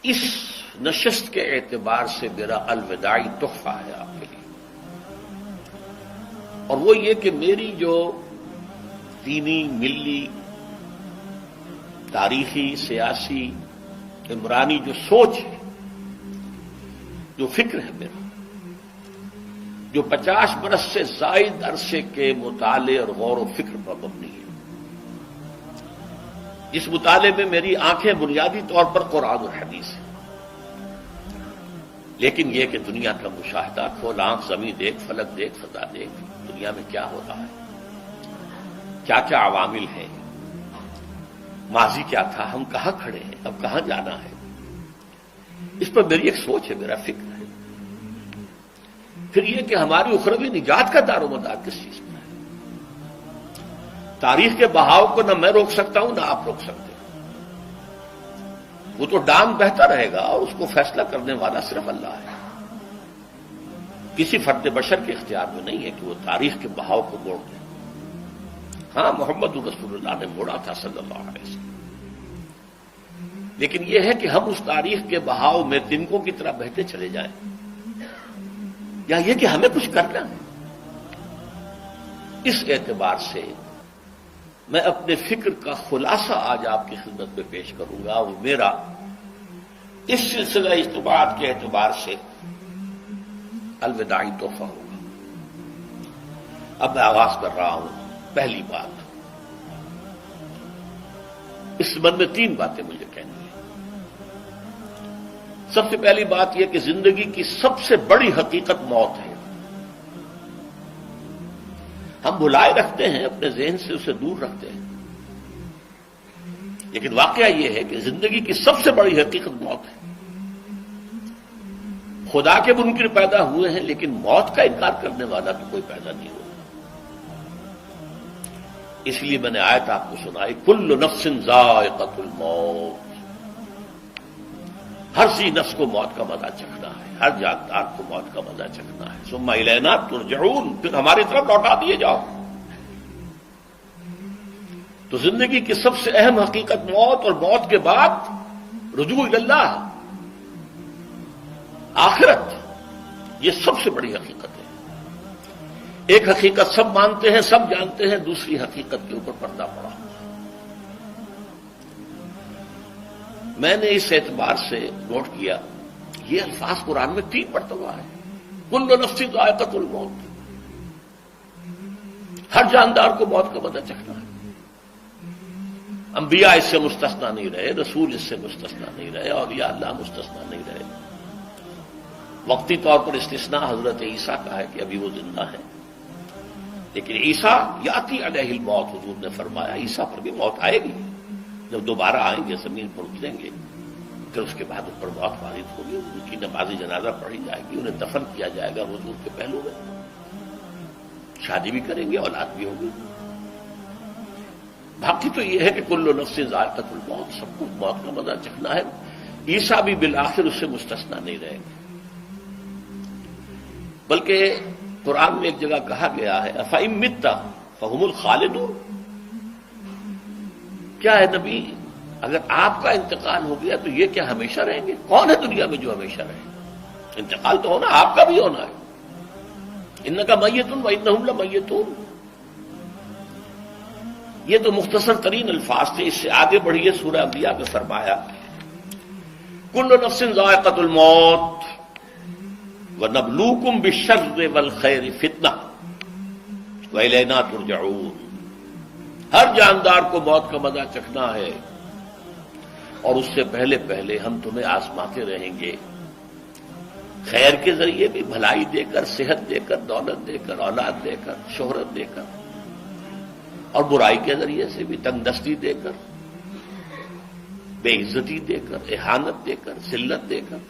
اس نشست کے اعتبار سے میرا الوداعی تحفہ ہے آپ کے لیے، اور وہ یہ کہ میری جو دینی، ملی، تاریخی، سیاسی، عمرانی جو سوچ ہے، جو فکر ہے میرا، جو 50 برس سے زائد عرصے کے مطالعے اور غور و فکر پر مبنی ہے، اس مطالعے میں میری آنکھیں بنیادی طور پر قرآن اور حدیث ہیں، لیکن یہ کہ دنیا کا مشاہدہ، کھول آنکھ، زمین دیکھ، فلک دیکھ، فضا دیکھ، دنیا میں کیا ہو رہا ہے، کیا کیا عوامل ہیں، ماضی کیا تھا، ہم کہاں کھڑے ہیں، اب کہاں جانا ہے، اس پر میری ایک سوچ ہے، میرا فکر ہے۔ پھر یہ کہ ہماری اخروی نجات کا دار و مدار کس چیز پر ہے۔ تاریخ کے بہاؤ کو نہ میں روک سکتا ہوں، نہ آپ روک سکتے ہیں، وہ تو ڈام بہتا رہے گا، اور اس کو فیصلہ کرنے والا صرف اللہ ہے۔ کسی فرد بشر کے اختیار میں نہیں ہے کہ وہ تاریخ کے بہاؤ کو موڑ دے۔ ہاں، محمد رسول اللہ نے موڑا تھا صلی اللہ علیہ وسلم، لیکن یہ ہے کہ ہم اس تاریخ کے بہاؤ میں تنکوں کی طرح بہتے چلے جائیں، یا یہ کہ ہمیں کچھ کرنا ہے۔ اس اعتبار سے میں اپنے فکر کا خلاصہ آج آپ کی خدمت میں پیش کروں گا، وہ میرا اس سلسلہ اجتماعات کے اعتبار سے الوداعی تحفہ ہوگا۔ اب میں آغاز کر رہا ہوں۔ پہلی بات، اس سبب میں 3 باتیں مجھے کہنی ہیں۔ سب سے پہلی بات یہ کہ زندگی کی سب سے بڑی حقیقت موت ہے۔ ہم بھلائے رکھتے ہیں، اپنے ذہن سے اسے دور رکھتے ہیں، لیکن واقعہ یہ ہے کہ زندگی کی سب سے بڑی حقیقت موت ہے۔ خدا کے منکر پیدا ہوئے ہیں، لیکن موت کا انکار کرنے والا تو کوئی پیدا نہیں ہوا۔ اس لیے میں نے آیت آپ کو سنائی، کل نفس ذائقۃ الموت، ہر سی نفس کو موت کا مزہ چکھنا ہے، ہر جاندار کو موت کا مزہ چکھنا ہے۔ ثم الینا ترجعون، پھر ہماری طرف لوٹا دیے جاؤ۔ تو زندگی کی سب سے اہم حقیقت موت، اور موت کے بعد رجوع اللہ، آخرت، یہ سب سے بڑی حقیقت ہے۔ ایک حقیقت سب مانتے ہیں، سب جانتے ہیں، دوسری حقیقت کے اوپر پردہ پڑا۔ میں نے اس اعتبار سے نوٹ کیا، یہ الفاظ قرآن میں 3 مرتبہ ہے، کل نفس ذائقۃ الموت، ہر جاندار کو موت کا مزہ چکھنا ہے۔ انبیاء اس سے مستثنا نہیں رہے، رسول اس سے مستثنا نہیں رہے، اولیاء اللہ مستثنا نہیں رہے۔ وقتی طور پر استثناء حضرت عیسیٰ کا ہے کہ ابھی وہ زندہ ہے، لیکن عیسیٰ یاتی علیہ الموت، حضور نے فرمایا عیسیٰ پر بھی موت آئے گی، جب دوبارہ آئیں گے، زمین پر اتریں گے، پھر اس کے بعد ان پر موت وارد ہوگی، ان کی نماز جنازہ پڑھی جائے گی، انہیں دفن کیا جائے گا حضور کے پہلو میں، شادی بھی کریں گے، اولاد بھی ہوگی۔ باقی تو یہ ہے کہ کل نفس ذائقۃ الموت، سب کو موت کا مزہ چکھنا ہے۔ عیسیٰ بھی بالآخر اس سے مستثنا نہیں رہیں گے، بلکہ قرآن میں ایک جگہ کہا گیا ہے افإن مت فهم الخالدون، کیا ہے نبی، اگر آپ کا انتقال ہو گیا تو یہ کیا ہمیشہ رہیں گے؟ کون ہے دنیا میں جو ہمیشہ رہے؟ انتقال تو ہونا، آپ کا بھی ہونا ہے۔ انک میت وانہم لمیتون، یہ تو مختصر ترین الفاظ تھے۔ اس سے آگے بڑھیے، سورہ انبیاء میں فرمایا کل نفس ذائقۃ الموت وَنَبْلُوكُمْ بِالشَّرِّ وَالْخَيْرِ فِتْنَةً وَإِلَيْنَا تُرْجَعُونَ، ہر جاندار کو موت کا مزہ چکھنا ہے، اور اس سے پہلے پہلے ہم تمہیں آزماتے رہیں گے، خیر کے ذریعے بھی، بھلائی دے کر، صحت دے کر، دولت دے کر، اولاد دے کر، شہرت دے کر، اور برائی کے ذریعے سے بھی، تنگ دستی دے کر، بے عزتی دے کر، اہانت دے کر، ذلت دے کر،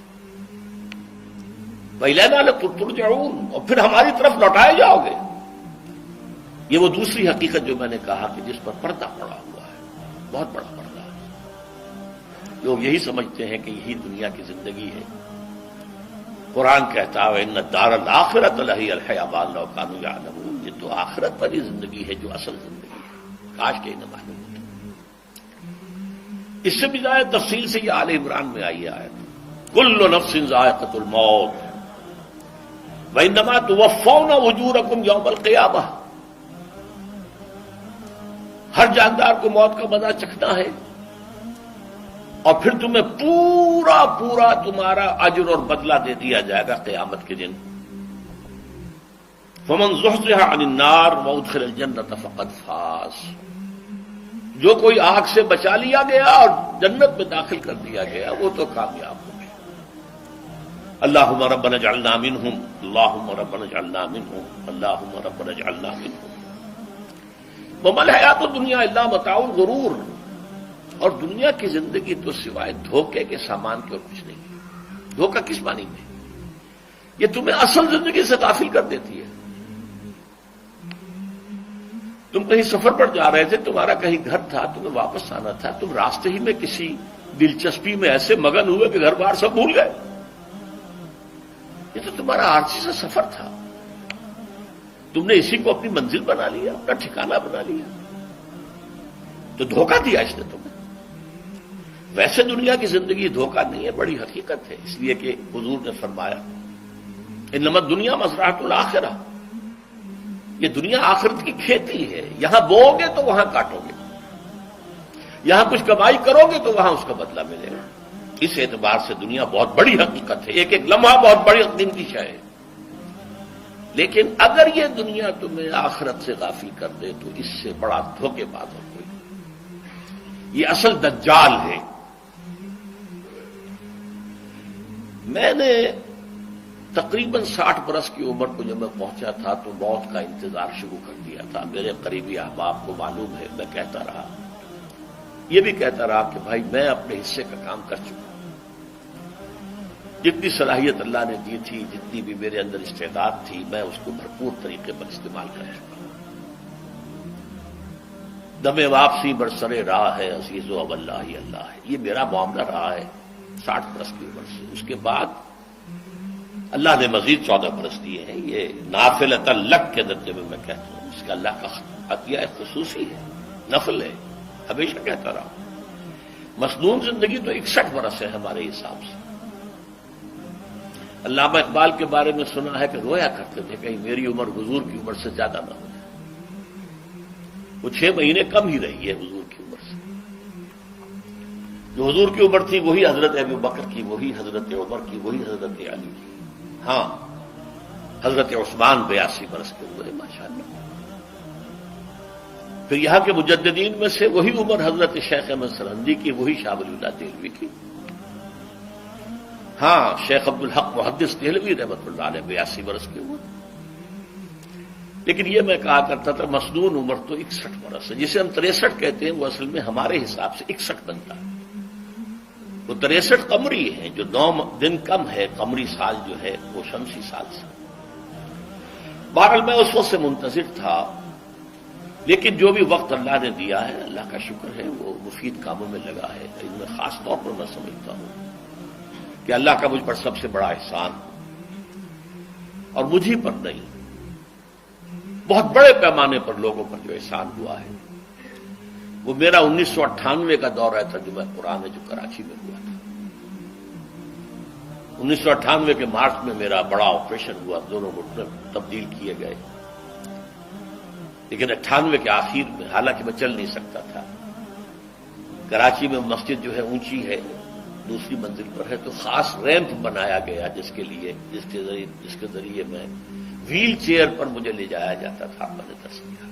وَإِلَيْنَا تُرْجَعُونَ، اور پھر ہماری طرف لوٹائے جاؤ گے۔ یہ وہ دوسری حقیقت جو میں نے کہا کہ جس پر پردہ پڑا ہوا ہے، بہت بڑا پردہ ہے۔ لوگ یہی سمجھتے ہیں کہ یہی دنیا کی زندگی ہے۔ قرآن کہتا ہے إِنَّ الدَّارَ الْآخِرَةَ لَهِيَ الْحَيَوَانُ لَوْ كَانُوا يَعْلَمُونَ، یہ تو آخرت والی زندگی ہے جو اصل زندگی ہے، کاش کہ انہیں معلوم ہوتا۔ اس سے بھی زیادہ تفصیل سے یہ آل عمران میں آئی آیت، کل نفس ذائقۃ الموت وانما توفون اجورکم یوم القیامہ، ہر جاندار کو موت کا مزہ چکھنا ہے اور پھر تمہیں پورا پورا تمہارا اجر اور بدلہ دے دیا جائے گا قیامت کے دن۔ فمن زحزح عن النار وادخل الجنۃ فقد فاز، جو کوئی آگ سے بچا لیا گیا اور جنت میں داخل کر دیا گیا وہ تو کامیاب ہو گیا۔ اللہم ربنا اجعلنا منہم، اللہم ربنا اجعلنا منہم، اللہم ربنا اجعلنا منہم۔ وما الحیات الدنیا الا متاع الغرور، اور دنیا کی زندگی تو سوائے دھوکے کے سامان کے اور کچھ نہیں ہے۔ دھوکہ کس معنی میں؟ یہ تمہیں اصل زندگی سے غافل کر دیتی ہے۔ تم کہیں سفر پر جا رہے تھے، تمہارا کہیں گھر تھا، تمہیں واپس آنا تھا، تم راستے ہی میں کسی دلچسپی میں ایسے مگن ہوئے کہ گھر بار سب بھول گئے۔ یہ تو تمہارا عارضی سا سفر تھا، تم نے اسی کو اپنی منزل بنا لیا، اپنا ٹھکانہ بنا لیا، تو دھوکہ دیا اس نے تمہیں۔ ویسے دنیا کی زندگی دھوکہ نہیں ہے، بڑی حقیقت ہے، اس لیے کہ حضور نے فرمایا انما الدنیا مزرعۃ الآخرہ، یہ دنیا آخرت کی کھیتی ہے، یہاں بوؤ گے تو وہاں کاٹو گے، یہاں کچھ کمائی کرو گے تو وہاں اس کا بدلہ ملے گا۔ اس اعتبار سے دنیا بہت بڑی حقیقت ہے، ایک ایک لمحہ بہت بڑی قیمتی شے ہے، لیکن اگر یہ دنیا تمہیں آخرت سے غافل کر دے تو اس سے بڑا دھوکے باز اور کوئی نہیں۔ یہ اصل دجال ہے۔ میں نے تقریباً 60 برس کی عمر کو جب میں پہنچا تھا تو موت کا انتظار شروع کر دیا تھا۔ میرے قریبی احباب کو معلوم ہے، میں کہتا رہا، یہ بھی کہتا رہا کہ بھائی میں اپنے حصے کا کام کر چکا ہوں، جتنی صلاحیت اللہ نے دی تھی، جتنی بھی میرے اندر استعداد تھی، میں اس کو بھرپور طریقے پر استعمال کر چکا ہوں۔ دم واپسی برسر راہ ہے عزیز و اللہ ہی اللہ ہے، یہ میرا معاملہ رہا ہے 60 برس کی عمر سے۔ اس کے بعد اللہ نے مزید 14 برس دیے ہیں، یہ نافلۃ لک کے درجے میں میں کہتا ہوں، اس کا اللہ کا عطیہ خصوصی ہے، نفل ہے، ہمیشہ کہتا رہا ہوں۔ مصنون زندگی تو 61 برس ہے ہمارے حساب سے۔ علامہ اقبال کے بارے میں سنا ہے کہ رویا کرتے تھے کہیں میری عمر حضور کی عمر سے زیادہ نہ ہو جائے۔ وہ 6 مہینے کم ہی رہی ہے حضور کی عمر سے۔ جو حضور کی عمر تھی وہی حضرت ابو بکر کی، وہی حضرت عمر کی، وہی حضرت علی کی۔ ہاں، حضرت عثمان 82 برس کے ہوئے ماشاءاللہ۔ پھر یہاں کے مجددین میں سے وہی عمر حضرت شیخ احمد سرہندی کی، وہی شاہ ولی اللہ دہلوی کی۔ ہاں، شیخ عبدالحق محدث دہلوی رحمۃ اللہ علیہ 82 برس کے ہوئے۔ لیکن یہ میں کہا کرتا تھا مصنون عمر تو 61 برس ہے، جسے ہم 63 کہتے ہیں، وہ اصل میں ہمارے حساب سے 61 بنتا ہے۔ وہ 63 قمری ہیں، جو 9 دن کم ہے، قمری سال جو ہے وہ شمسی سال سے۔ بہرحال میں اس وقت سے منتظر تھا، لیکن جو بھی وقت اللہ نے دیا ہے، اللہ کا شکر ہے، وہ مفید کاموں میں لگا ہے۔ ان میں خاص طور پر میں سمجھتا ہوں کہ اللہ کا مجھ پر سب سے بڑا احسان، اور مجھے پر نہیں، بہت بڑے پیمانے پر لوگوں پر جو احسان ہوا ہے، وہ میرا 1998 کا دورہ ترجمہ قرآن ہے جو کراچی میں ہوا تھا۔ 1998 کے مارچ میں میرا بڑا آپریشن ہوا، دونوں گھٹنے تبدیل کیے گئے، لیکن 98 کے آخر میں، حالانکہ میں چل نہیں سکتا تھا، کراچی میں مسجد جو ہے اونچی ہے، دوسری منزل پر ہے، تو خاص ریمپ بنایا گیا جس کے ذریعے میں ویل چیئر پر مجھے لے جایا جاتا تھا۔ میں نے درس کیا۔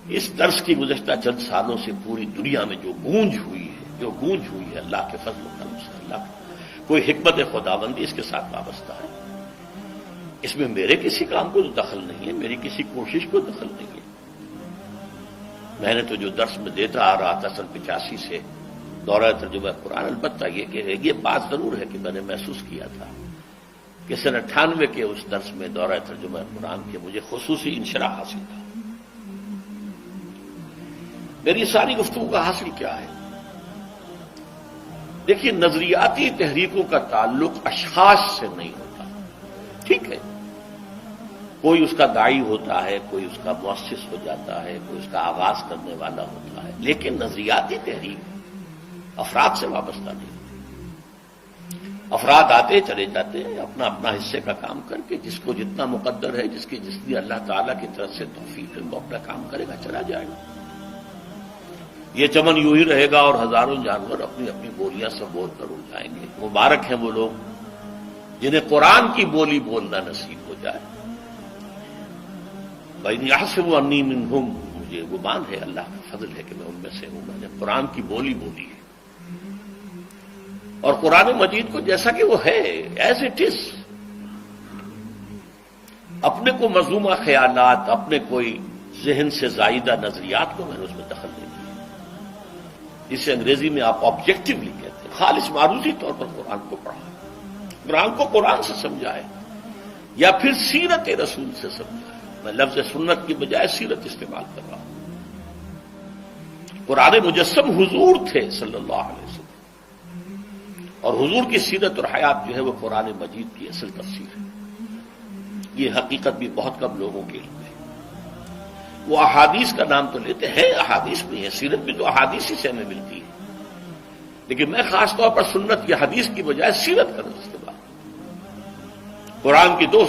اس درس کی گزشتہ چند سالوں سے پوری دنیا میں جو گونج ہوئی ہے اللہ کے فضل و کرم سے، اللہ کوئی حکمت خداوندی اس کے ساتھ وابستہ ہے۔ اس میں میرے کسی کام کو دخل نہیں ہے، میری کسی کوشش کو دخل نہیں ہے۔ میں نے تو جو درس میں دیتا آ رہا تھا 85 سے دورہ ترجمہ قرآن، البتہ یہ بات ضرور ہے کہ میں نے محسوس کیا تھا کہ 98 کے اس درس میں دورہ ترجمہ قرآن کے مجھے خصوصی انشراح حاصل تھا۔ میری ساری گفتگو کا حاصل کیا ہے؟ دیکھیے، نظریاتی تحریکوں کا تعلق اشخاص سے نہیں ہوتا، ٹھیک ہے، کوئی اس کا داعی ہوتا ہے، کوئی اس کا مؤسس ہو جاتا ہے، کوئی اس کا آغاز کرنے والا ہوتا ہے، لیکن نظریاتی تحریک افراد سے وابستہ نہیں۔ افراد آتے چلے جاتے ہیں اپنا اپنا حصے کا کام کر کے، جس کو جتنا مقدر ہے، جس کی جتنی اللہ تعالیٰ کی طرف سے توفیق ہے، وہ اپنا کام کرے گا، چلا جائے گا۔ یہ چمن یوں ہی رہے گا اور ہزاروں جانور اپنی اپنی بولیاں سے بول کر اڑ جائیں گے۔ مبارک ہیں وہ لوگ جنہیں قرآن کی بولی بولنا نصیب ہو جائے۔ بَإِنْ يَحْسَبُ أَنِّي مِنْهُمْ، مجھے گمان ہے، اللہ کا فضل ہے کہ میں ان میں سے ہوں، میں نے قرآن کی بولی بولی ہے، اور قرآن مجید کو جیسا کہ وہ ہے ایز اٹ از، اپنے کو مذمومہ خیالات، اپنے کوئی ذہن سے زائدہ نظریات کو میں نے اس میں دخل نہیں دیا، جسے انگریزی میں آپ آبجیکٹولی کہتے ہیں، خالص معروضی طور پر قرآن کو پڑھا، قرآن کو قرآن سے سمجھائے یا پھر سیرت رسول سے سمجھائے۔ میں لفظ سنت کی بجائے سیرت استعمال کر رہا ہوں۔ قرآن مجسم حضور تھے صلی اللہ علیہ وسلم، اور حضور کی سیرت اور حیات جو ہے وہ قرآن مجید کی اصل تفسیر ہے۔ یہ حقیقت بھی بہت کم لوگوں کے علم ہے۔ وہ احادیث کا نام تو لیتے ہیں، احادیث بھی ہے، سیرت بھی تو احادیث ہی سے ہمیں ملتی ہے، لیکن میں خاص طور پر سنت یا حدیث کی بجائے سیرت کا استعمال۔ قرآن کی دو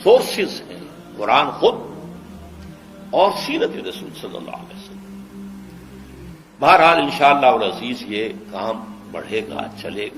سورسز ہیں، قرآن خود اور سیرت رسول صلی اللہ علیہ وسلم۔ بہرحال انشاءاللہ العزیز یہ کام بڑھے گا، چلے گا۔